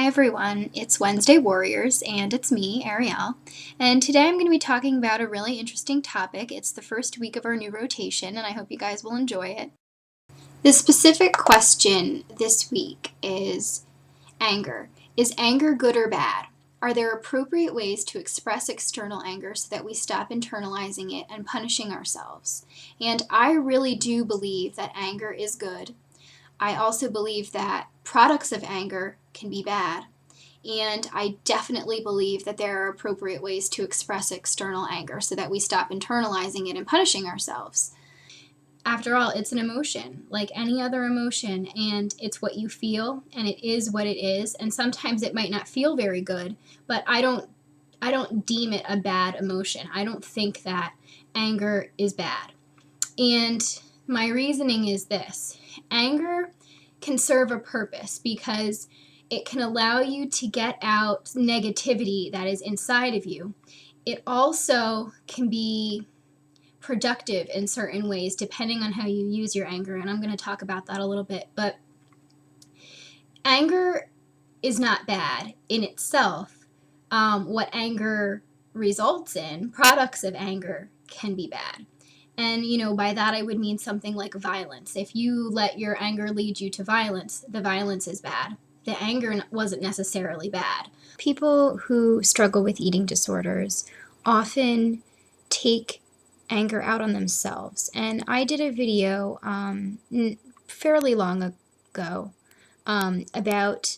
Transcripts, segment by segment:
Hi everyone, it's Wednesday Warriors and it's me, Arielle, and today I'm going to be talking about a really interesting topic. It's the first week of our new rotation and I hope you guys will enjoy it. The specific question this week is anger. Is anger good or bad? Are there appropriate ways to express external anger so that we stop internalizing it and punishing ourselves? And I really do believe that anger is good. I also believe that products of anger can be bad. And I definitely believe that there are appropriate ways to express external anger so that we stop internalizing it and punishing ourselves. After all, it's an emotion like any other emotion, and it's what you feel, and it is what it is. And sometimes it might not feel very good, but I don't deem it a bad emotion. I don't think that anger is bad. And my reasoning is this: anger can serve a purpose because it can allow you to get out negativity that is inside of you. It also can be productive in certain ways depending on how you use your anger, and I'm going to talk about that a little bit. But anger is not bad in itself. What anger results in, products of anger, can be bad. And, by that I would mean something like violence. If you let your anger lead you to violence, the violence is bad. The anger wasn't necessarily bad. People who struggle with eating disorders often take anger out on themselves. And I did a video fairly long ago about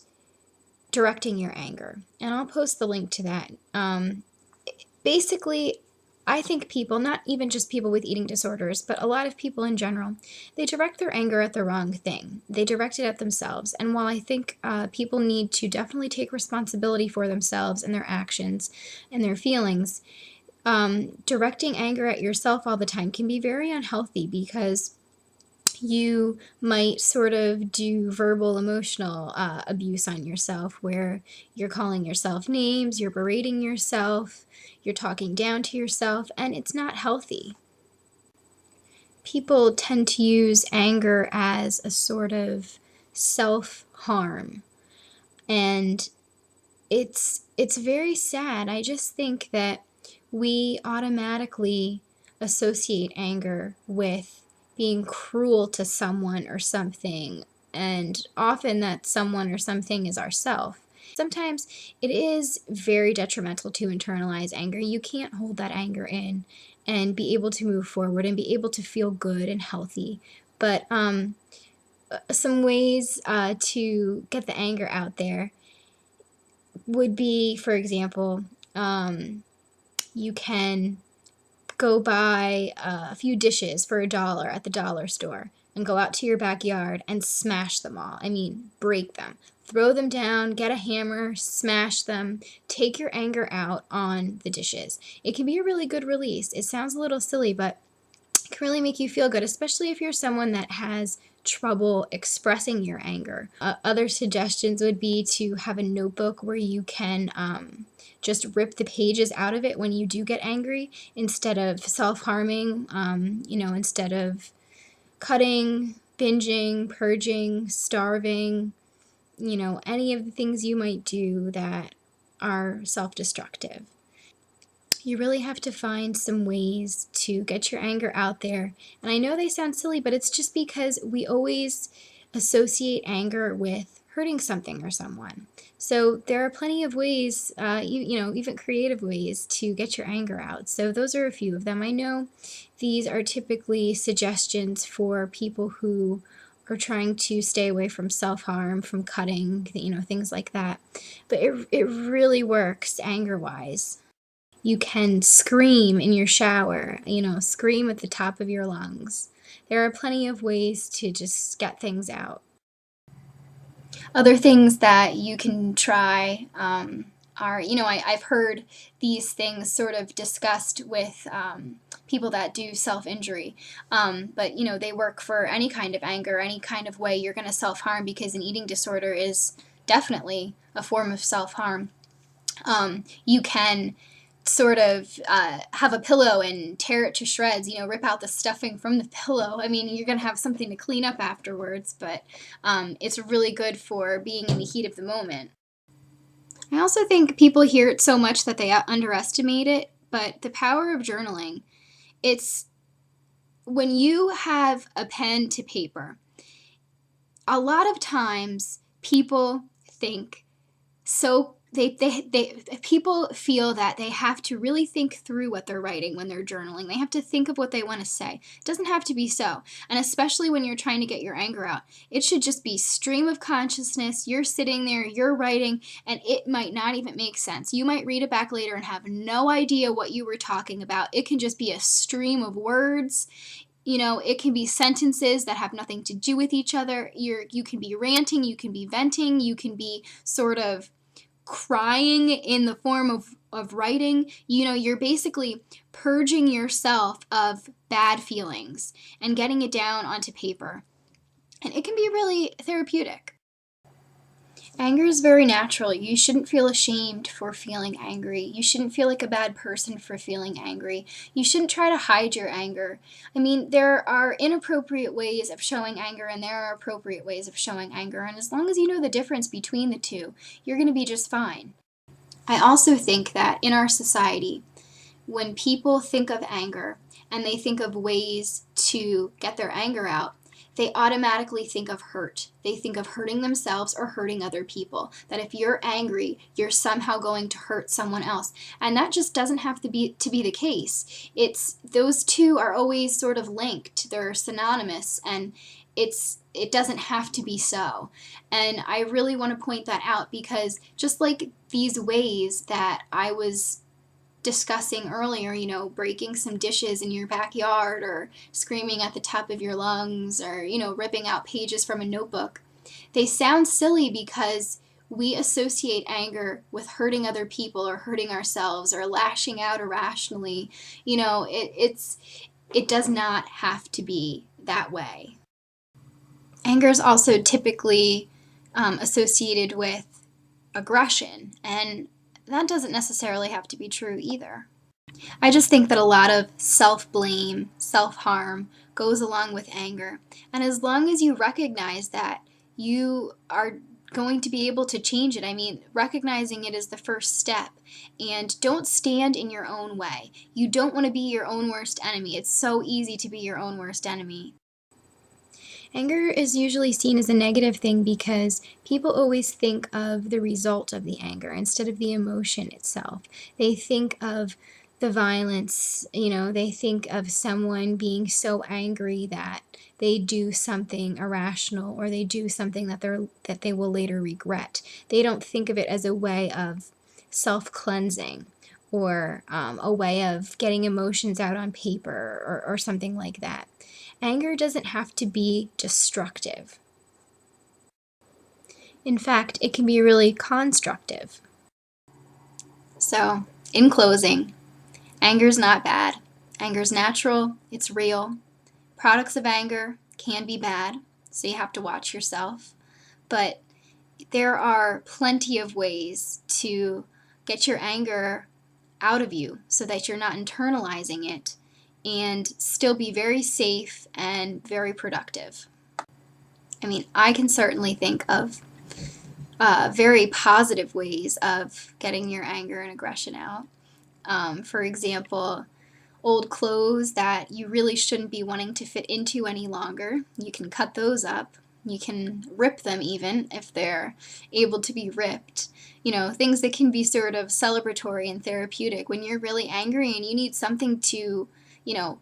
directing your anger. And I'll post the link to that. Basically, I think people, not even just people with eating disorders, but a lot of people in general, they direct their anger at the wrong thing. They direct it at themselves. And while I think people need to definitely take responsibility for themselves and their actions and their feelings, directing anger at yourself all the time can be very unhealthy because you might sort of do verbal emotional abuse on yourself, where you're calling yourself names, you're berating yourself, you're talking down to yourself, and it's not healthy. People tend to use anger as a sort of self-harm, and it's very sad. I just think that we automatically associate anger with being cruel to someone or something, and often that someone or something is ourself. Sometimes it is very detrimental to internalize anger. You can't hold that anger in and be able to move forward and be able to feel good and healthy. But some ways to get the anger out there would be, for example, you can go buy a few dishes for $1 at the dollar store and go out to your backyard and smash them all. I mean, break them. Throw them down, get a hammer, smash them, take your anger out on the dishes. It can be a really good release. It sounds a little silly, but it can really make you feel good, especially if you're someone that has trouble expressing your anger. Other suggestions would be to have a notebook where you can just rip the pages out of it when you do get angry, instead of self-harming, instead of cutting, binging, purging, starving, any of the things you might do that are self-destructive. You really have to find some ways to get your anger out there. And I know they sound silly, but it's just because we always associate anger with hurting something or someone. So there are plenty of ways, even creative ways to get your anger out. So those are a few of them. I know these are typically suggestions for people who are trying to stay away from self-harm, from cutting, things like that. But it really works anger-wise. You can scream in your shower, scream at the top of your lungs. There are plenty of ways to just get things out. Other things that you can try are, I've heard these things sort of discussed with people that do self-injury. But, they work for any kind of anger, any kind of way you're going to self-harm, because an eating disorder is definitely a form of self-harm. You can sort of have a pillow and tear it to shreds, rip out the stuffing from the pillow. I mean, you're going to have something to clean up afterwards, but it's really good for being in the heat of the moment. I also think people hear it so much that they underestimate it, but the power of journaling, it's when you have a pen to paper, a lot of times people think so they people feel that they have to really think through what they're writing when they're journaling. They have to think of what they want to say. It doesn't have to be so. And especially when you're trying to get your anger out, it should just be stream of consciousness. You're sitting there, you're writing, and it might not even make sense. You might read it back later and have no idea what you were talking about. It can just be a stream of words. It can be sentences that have nothing to do with each other. You can be ranting, you can be venting, you can be sort of crying in the form of writing. You're basically purging yourself of bad feelings and getting it down onto paper. And it can be really therapeutic. Anger is very natural. You shouldn't feel ashamed for feeling angry. You shouldn't feel like a bad person for feeling angry. You shouldn't try to hide your anger. I mean, there are inappropriate ways of showing anger and there are appropriate ways of showing anger. And as long as you know the difference between the two, you're going to be just fine. I also think that in our society, when people think of anger and they think of ways to get their anger out, they automatically think of hurt. They think of hurting themselves or hurting other people. That if you're angry, you're somehow going to hurt someone else. And that just doesn't have to be the case. Those two are always sort of linked. They're synonymous, and it doesn't have to be so. And I really want to point that out, because just like these ways that I was discussing earlier, breaking some dishes in your backyard or screaming at the top of your lungs or, ripping out pages from a notebook, they sound silly because we associate anger with hurting other people or hurting ourselves or lashing out irrationally. It does not have to be that way. Anger is also typically associated with aggression, and that doesn't necessarily have to be true either. I just think that a lot of self-blame, self-harm goes along with anger. And as long as you recognize that, you are going to be able to change it. I mean, recognizing it is the first step. And don't stand in your own way. You don't want to be your own worst enemy. It's so easy to be your own worst enemy. Anger is usually seen as a negative thing because people always think of the result of the anger instead of the emotion itself. They think of the violence, they think of someone being so angry that they do something irrational or they do something that they will later regret. They don't think of it as a way of self-cleansing or a way of getting emotions out on paper or something like that. Anger doesn't have to be destructive. In fact, it can be really constructive. So, in closing, anger's not bad. Anger's natural, it's real. Products of anger can be bad, so you have to watch yourself. But there are plenty of ways to get your anger out of you so that you're not internalizing it and still be very safe and very productive. I mean, I can certainly think of very positive ways of getting your anger and aggression out. For example, old clothes that you really shouldn't be wanting to fit into any longer, you can cut those up. You can rip them even if they're able to be ripped. Things that can be sort of celebratory and therapeutic when you're really angry and you need something to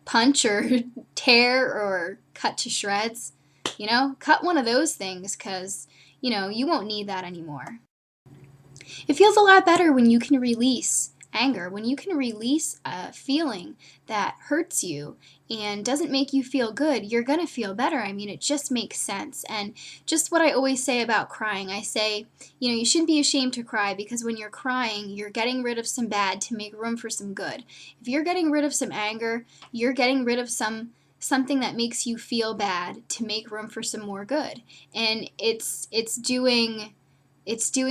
punch or tear or cut to shreds. Cut one of those things because, you won't need that anymore. It feels a lot better when you can release anger, when you can release a feeling that hurts you and doesn't make you feel good. You're going to feel better. I mean, it just makes sense. And just what I always say about crying, I say, you shouldn't be ashamed to cry, because when you're crying, you're getting rid of some bad to make room for some good. If you're getting rid of some anger, you're getting rid of something that makes you feel bad to make room for some more good. And it's doing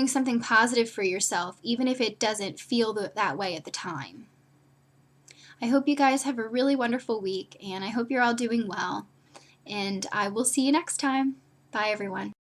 something positive for yourself, even if it doesn't feel that way at the time. I hope you guys have a really wonderful week, and I hope you're all doing well. And I will see you next time. Bye, everyone.